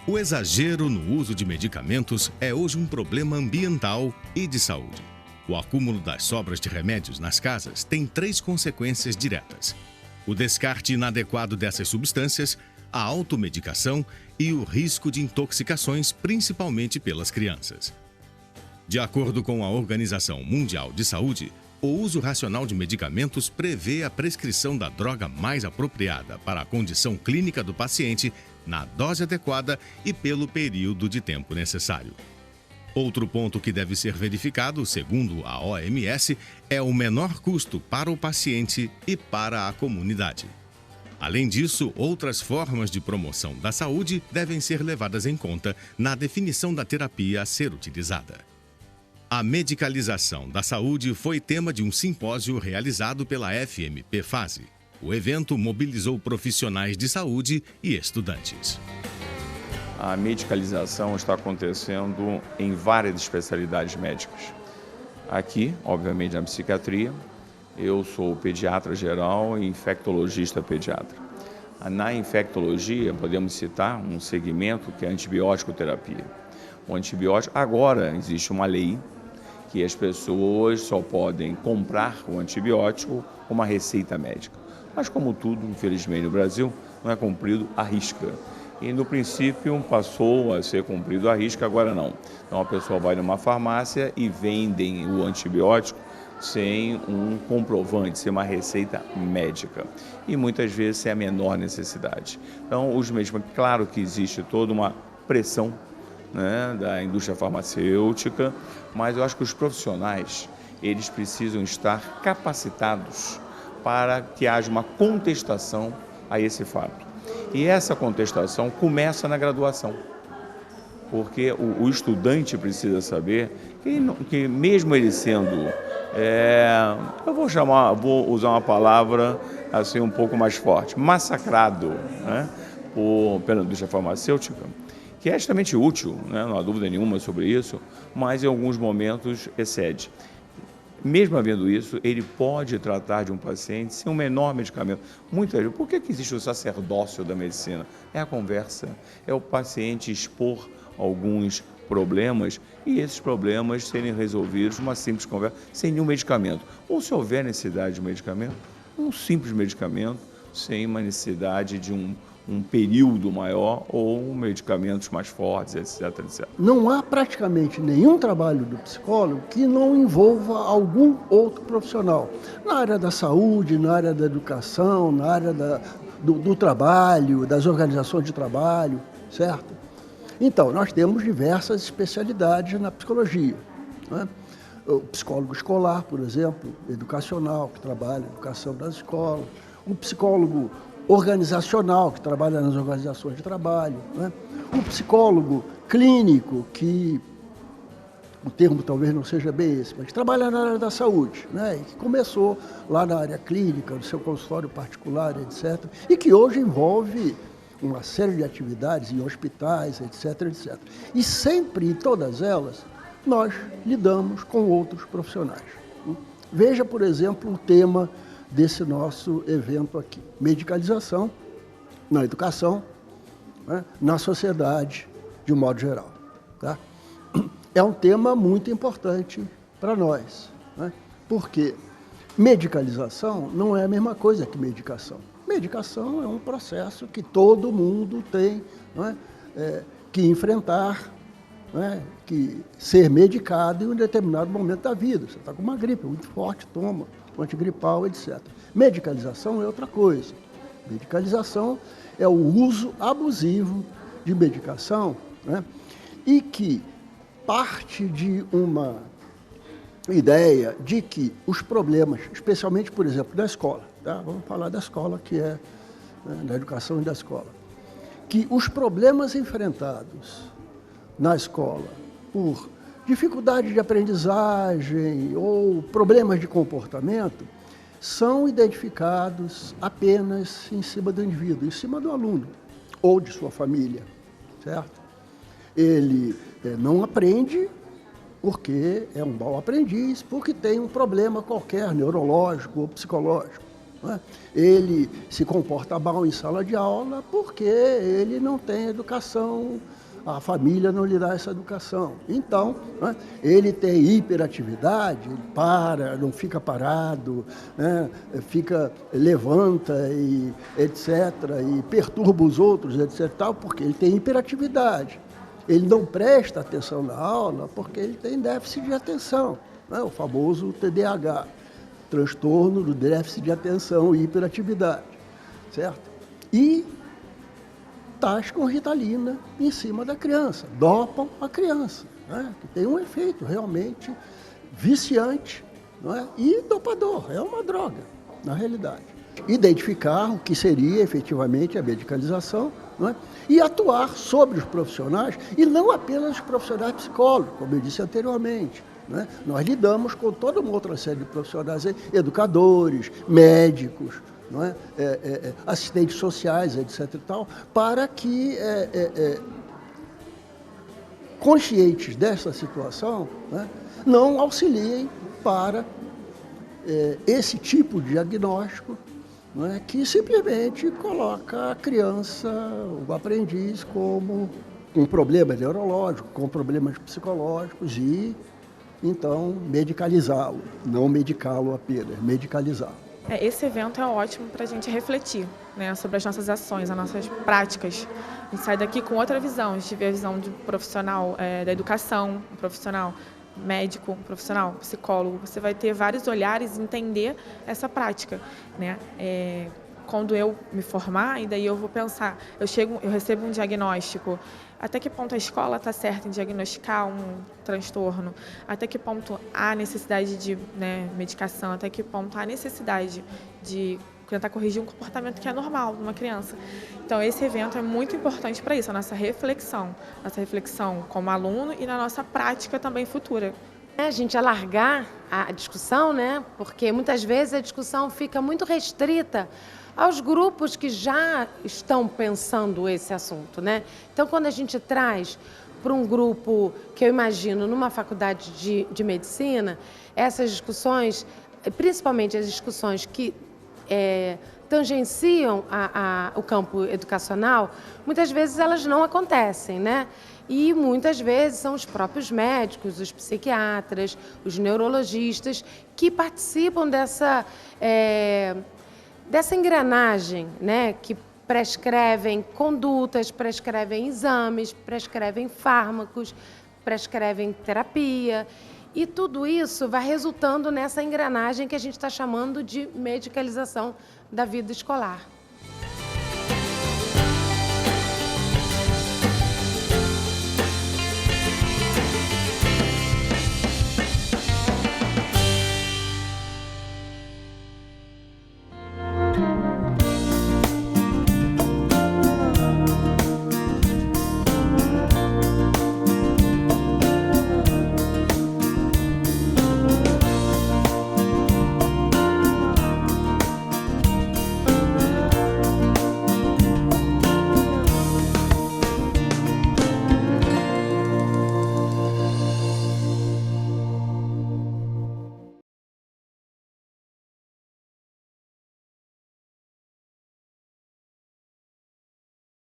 O exagero no uso de medicamentos é hoje um problema ambiental e de saúde. O acúmulo das sobras de remédios nas casas tem 3 consequências diretas: o descarte inadequado dessas substâncias, a automedicação e o risco de intoxicações, principalmente pelas crianças. De acordo com a Organização Mundial de Saúde, o uso racional de medicamentos prevê a prescrição da droga mais apropriada para a condição clínica do paciente, na dose adequada e pelo período de tempo necessário. Outro ponto que deve ser verificado, segundo a OMS, é o menor custo para o paciente e para a comunidade. Além disso, outras formas de promoção da saúde devem ser levadas em conta na definição da terapia a ser utilizada. A medicalização da saúde foi tema de um simpósio realizado pela FMP-FASE. O evento mobilizou profissionais de saúde e estudantes. A medicalização está acontecendo em várias especialidades médicas. Aqui, obviamente, na psiquiatria, eu sou pediatra geral e infectologista pediatra. Na infectologia, podemos citar um segmento que é a antibiótico terapia. O antibiótico, agora existe uma lei que as pessoas só podem comprar o antibiótico com uma receita médica. Mas como tudo, infelizmente, no Brasil, não é cumprido à risca. E no princípio passou a ser cumprido à risca, agora não. Então a pessoa vai numa farmácia e vendem o antibiótico sem um comprovante, sem uma receita médica. E muitas vezes sem a menor necessidade. Então os medicamentos, claro que existe toda uma pressão, né, da indústria farmacêutica, mas eu acho que os profissionais, eles precisam estar capacitados para que haja uma contestação a esse fato. E essa contestação começa na graduação, porque o estudante precisa saber que mesmo ele sendo, vou usar uma palavra assim um pouco mais forte, massacrado, né, pela indústria farmacêutica, que é extremamente útil, né, não há dúvida nenhuma sobre isso, mas em alguns momentos excede. Mesmo havendo isso, ele pode tratar de um paciente sem o menor medicamento. Muitas vezes, por que existe o sacerdócio da medicina? É a conversa, é o paciente expor alguns problemas e esses problemas serem resolvidos numa simples conversa, sem nenhum medicamento. Ou se houver necessidade de medicamento, um simples medicamento, sem uma necessidade de um período maior ou medicamentos mais fortes, etc, etc. Não há praticamente nenhum trabalho do psicólogo que não envolva algum outro profissional. Na área da saúde, na área da educação, na área do trabalho, das organizações de trabalho, certo? Então, nós temos diversas especialidades na psicologia, né? O psicólogo escolar, por exemplo, educacional, que trabalha a educação das escolas, o psicólogo organizacional, que trabalha nas organizações de trabalho, né? O psicólogo clínico, que o termo talvez não seja bem esse, mas que trabalha na área da saúde, né? E que começou lá na área clínica, no seu consultório particular, etc., e que hoje envolve uma série de atividades em hospitais, etc., etc. E sempre, em todas elas, nós lidamos com outros profissionais. Veja, por exemplo, o tema desse nosso evento aqui: medicalização na educação, né, na sociedade, de um modo geral. Tá? É um tema muito importante para nós, né, porque medicalização não é a mesma coisa que medicação. Medicação é um processo que todo mundo tem, né, que enfrentar, né, que ser medicado em um determinado momento da vida. Você está com uma gripe muito forte, toma um antigripal, etc. Medicalização é outra coisa. Medicalização é o uso abusivo de medicação, né, e que parte de uma ideia de que os problemas, especialmente, por exemplo, da escola, tá? Vamos falar da escola, que é, né, da educação e da escola, que os problemas enfrentados na escola por dificuldade de aprendizagem ou problemas de comportamento são identificados apenas em cima do indivíduo, em cima do aluno ou de sua família, certo? Ele não aprende porque é um mau aprendiz, porque tem um problema qualquer, neurológico ou psicológico, né? Ele se comporta mal em sala de aula porque ele não tem educação a família não lhe dá essa educação. Então, né, ele tem hiperatividade, ele para, não fica parado, né, levanta e etc., e perturba os outros, etc., tal, porque ele tem hiperatividade. Ele não presta atenção na aula porque ele tem déficit de atenção, né, o famoso TDAH, transtorno do déficit de atenção e hiperatividade, certo? E tascam Ritalina em cima da criança, dopam a criança, né? Que tem um efeito realmente viciante, não é? E dopador, é uma droga, na realidade. Identificar o que seria efetivamente a medicalização, não é? E atuar sobre os profissionais, e não apenas os profissionais psicólogos, como eu disse anteriormente. Né? Nós lidamos com toda uma outra série de profissionais, educadores, médicos, não é? Assistentes sociais, etc. e tal, para que, conscientes dessa situação, né, não auxiliem para esse tipo de diagnóstico, não é, que simplesmente coloca a criança, o aprendiz, como com problemas neurológicos, com problemas psicológicos e, então, medicalizá-lo, não medicá-lo apenas, medicalizá-lo. Esse evento é ótimo para a gente refletir, né, sobre as nossas ações, as nossas práticas. A gente sai daqui com outra visão, a gente vê a visão de um profissional da educação, um profissional médico, um profissional psicólogo. Você vai ter vários olhares e entender essa prática, né? Quando eu me formar, e daí eu vou pensar, eu recebo um diagnóstico, até que ponto a escola está certa em diagnosticar um transtorno, até que ponto há necessidade de, né, medicação, até que ponto há necessidade de tentar corrigir um comportamento que é normal de uma criança. Então, esse evento é muito importante para isso, a nossa reflexão como aluno e na nossa prática também futura. A gente alargar a discussão, né? Porque muitas vezes a discussão fica muito restrita aos grupos que já estão pensando esse assunto, né? Então, quando a gente traz para um grupo que eu imagino numa faculdade de medicina, essas discussões, principalmente as discussões que tangenciam o campo educacional, muitas vezes elas não acontecem, né? E muitas vezes são os próprios médicos, os psiquiatras, os neurologistas que participam dessa engrenagem, né? Que prescrevem condutas, prescrevem exames, prescrevem fármacos, prescrevem terapia. E tudo isso vai resultando nessa engrenagem que a gente está chamando de medicalização da vida escolar.